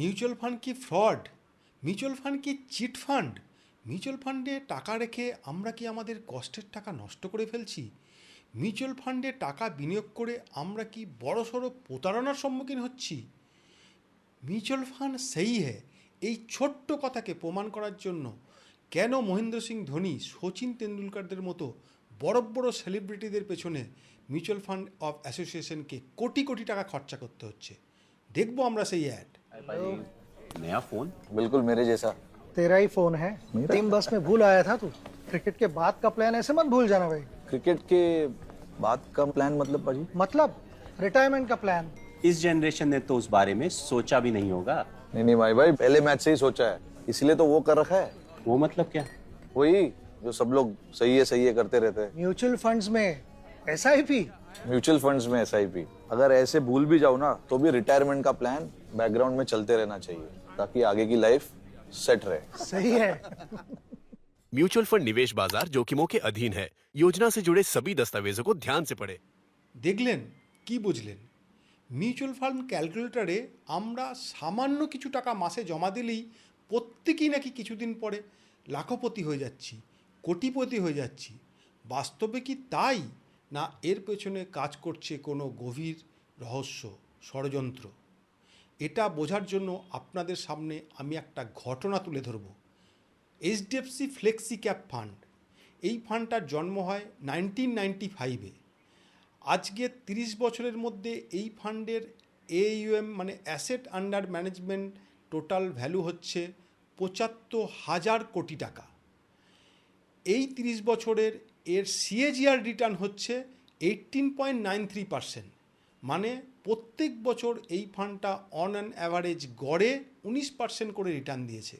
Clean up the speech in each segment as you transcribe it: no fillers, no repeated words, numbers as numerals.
Mutual fund কি fraud? Mutual fund কি chit fund? Mutual ফান্ডে টাকা রেখে আমরা কি আমাদের কষ্টের টাকা নষ্ট করে ফেলছি? মিউচুয়াল ফান্ডে টাকা বিনিয়োগ করে আমরা কি বড়সড় প্রতারণার সম্মুখীন হচ্ছি? মিউচুয়াল ফান্ড সেই এই ছোট্ট কথাকে প্রমাণ করার জন্য কেন মহেন্দ্র সিং ধোনি, সচিন তেন্ডুলকারদের মতো বড় বড় সেলিব্রিটিদের পেছনে mutual fund of অ্যাসোসিয়েশনকে crore crore টাকা খরচা করতে হচ্ছে, দেখবো আমরা সেই অ্যাড। नया फोन। बिल्कुल मेरे जैसा। तेरा ही फोन है। टीम बस में भूल आया था तू। क्रिकेट के बाद का प्लान ऐसे मत भूल जाना भाई। क्रिकेट के बाद का प्लान मतलब पाजी? मतलब रिटायरमेंट का प्लान। इस जनरेशन ने तो उस बारे में सोचा भी नहीं होगा। नहीं भाई पहले मैच से ही सोचा है, इसलिए तो वो कर रखा है। वो मतलब क्या? वही जो सब लोग सही है करते रहते हैं। म्यूचुअल फंड्स में एसआईपी। म्यूचुअल फंड्स में एसआईपी। अगर ऐसे भूल भी जाओ ना तो भी रिटायरमेंट का प्लान बैकग्राउंड में चलते रहना चाहिए ताकि आगे की लाइफ सेट रहे। सही है। म्यूचुअल फंड निवेश बाजार जोखिमों के अधीन है। योजना से जुड़े सभी दस्तावेजों को ध्यान से पढ़ें। দেখলেন কি বুঝলেন? মিউচুয়াল ফান্ড ক্যালকুলেটরে আমরা সামান্য কিছু টাকা মাসে জমা দিলেই প্রত্যেকেই নাকি কিছুদিন পরে লাখপতি হয়ে যাচ্ছি, কোটিপতি হয়ে যাচ্ছি। বাস্তবে কি তাই, না এর পেছনে কাজ করছে কোনো গভীর রহস্য, ষড়যন্ত্র? এটা বোঝার জন্য আপনাদের সামনে আমি একটা ঘটনা তুলে ধরব। এইচডিএফসি ফ্লেক্সি ক্যাপ ফান্ড, এই ফান্ডটার জন্ম হয় 1995-এ। আজকে 30 বছরের মধ্যে এই ফান্ডের AUM মানে asset under management total value হচ্ছে 75,000 কোটি টাকা। এই 30 বছরের এর CAGR রিটার্ন হচ্ছে 18.93%। মানে প্রত্যেক বছর এই ফান্ডটা অন অ্যান অ্যাভারেজ গড়ে 19% করে রিটার্ন দিয়েছে।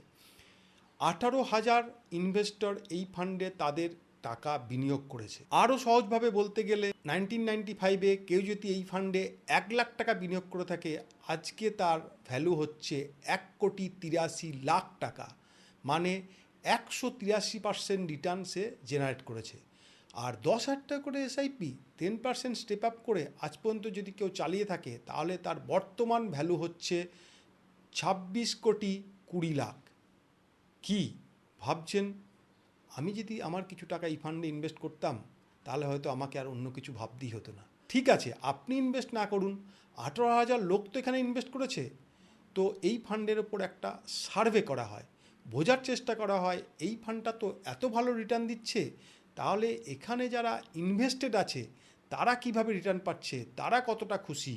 18,000 ইনভেস্টর এই ফান্ডে তাদের টাকা বিনিয়োগ করেছে। আরও সহজভাবে বলতে গেলে 1995-এ কেউ যদি এই ফান্ডে 1 লাখ টাকা বিনিয়োগ করে থাকে, আজকে তার ভ্যালু হচ্ছে 1,83,00,000 টাকা। মানে 183% রিটার্ন সে জেনারেট করেছে। আর 10,000 টাকা করে SIP 10% স্টেপ আপ করে আজ পর্যন্ত যদি কেউ চালিয়ে থাকে, তাহলে তার বর্তমান ভ্যালু হচ্ছে 26,20,00,000। কি ভাবছেন? আমি যদি আমার কিছু টাকা এই ফান্ডে ইনভেস্ট করতাম, তাহলে হয়তো আমাকে আর অন্য কিছু ভাবতেই হতো না। ঠিক আছে, আপনি ইনভেস্ট না করুন, 18,000 লোক তো এখানে ইনভেস্ট করেছে। তো এই ফান্ডের ওপর একটা সার্ভে করা হয়, বোঝার চেষ্টা করা হয় এই ফান্ডটা তো এত ভালো রিটার্ন দিচ্ছে, তাহলে এখানে যারা ইনভেস্টেড আছে তারা কিভাবে রিটার্ন পাচ্ছে, তারা কতটা খুশি।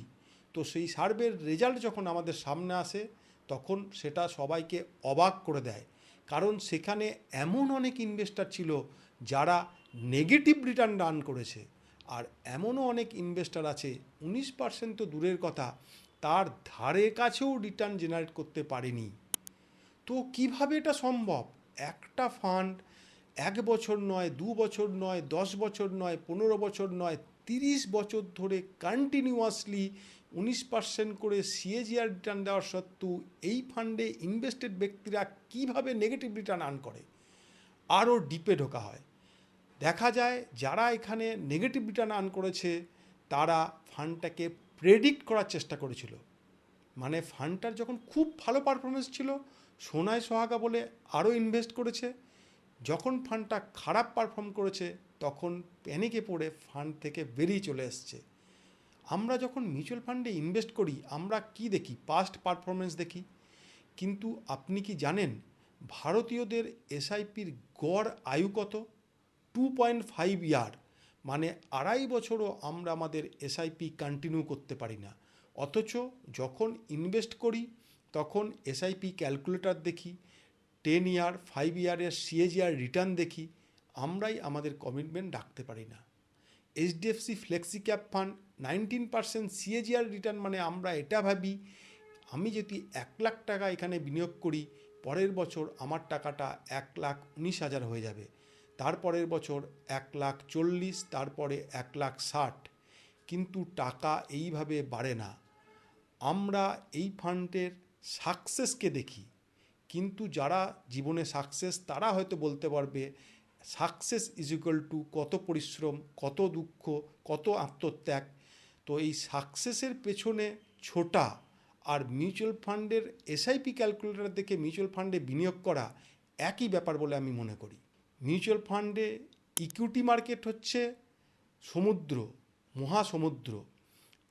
তো সেই সার্ভের রেজাল্ট যখন আমাদের সামনে আসে, তখন সেটা সবাইকে অবাক করে দেয়। কারণ সেখানে এমন অনেক ইনভেস্টার ছিল যারা নেগেটিভ রিটার্ন রান করেছে, আর এমনও অনেক ইনভেস্টার আছে 19% তো দূরের কথা, তার ধারে কাছেও রিটার্ন জেনারেট করতে পারেনি। তো কিভাবে এটা সম্ভব? একটা ফান্ড 1 বছর নয়, 2 বছর নয়, 10 বছর নয়, 15 বছর নয়, 30 বছর ধরে কন্টিনিউয়াসলি 19% করে CAGR রিটার্ন দেওয়ার সত্ত্বেও এই ফান্ডে ইনভেস্টেড ব্যক্তিরা কিভাবে নেগেটিভ রিটার্ন আর্ন করে? আরও ডিপে ঢোকা হয়, দেখা যায় যারা এখানে নেগেটিভ রিটার্ন আর্ন করেছে তারা ফান্ডটাকে প্রেডিক্ট করার চেষ্টা করেছিল। মানে ফান্ডটার যখন খুব ভালো পারফরমেন্স ছিল, সোনায় সোহাগা বলে আরও ইনভেস্ট করেছে। যখন ফান্ডটা খারাপ পারফর্ম করেছে, তখন প্যানিকে পড়ে ফান্ড থেকে বেরিয়ে চলে এসছে। আমরা যখন মিউচুয়াল ফান্ডে ইনভেস্ট করি, আমরা কি দেখি? পাস্ট পারফরমেন্স দেখি। কিন্তু আপনি কি জানেন ভারতীয়দের SIPর গড় আয়ু কত? 2.5 ইয়ার। মানে 2.5 বছরও আমরা আমাদের SIP কন্টিনিউ করতে পারি না। অথচ যখন ইনভেস্ট করি তখন SIP ক্যালকুলেটর দেখি, 10 ইয়ার 5 ইয়ারের CAGR রিটার্ন দেখি, আমরাই আমাদের কমিটমেন্ট রাখতে পারি না। HDFC flexi cap fund 19% CAGR return, মানে আমরা এটা ভাবি আমি যদি 1 লাখ টাকা এখানে বিনিয়োগ করি, পরের বছর আমার টাকাটা 1,19,000 হয়ে যাবে, তারপরের বছর 1,40,000, তারপরে 1,60,000। কিন্তু টাকা এইভাবে বাড়ে না। আমরা এই ফান্ডের সাকসেসকে দেখি, কিন্তু যারা জীবনে সাকসেস তারা হয়তো বলতে পারবে সাকসেস ইজ ইকুয়াল টু কত পরিশ্রম, কত দুঃখ, কত আত্মত্যাগ। তো এই সাকসেসের পেছনে ছোটা আর মিউচুয়াল ফান্ডের এসআইপি ক্যালকুলেটর দেখে মিউচুয়াল ফান্ডে বিনিয়োগ করা একই ব্যাপার বলে আমি মনে করি। মিউচুয়াল ফান্ডে ইকুইটি মার্কেট হচ্ছে সমুদ্র, মহাসমুদ্র।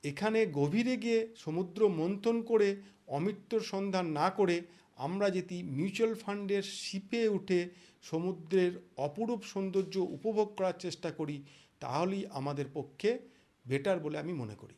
এখানে গভীরে গিয়ে সমুদ্র মন্থন করে অমৃত্যুর সন্ধান না করে আমরা যদি মিউচুয়াল ফান্ডের শিপে উঠে সমুদ্রের অপরূপ সৌন্দর্য উপভোগ করার চেষ্টা করি, তাহলেই আমাদের পক্ষে বেটার বলে আমি মনে করি।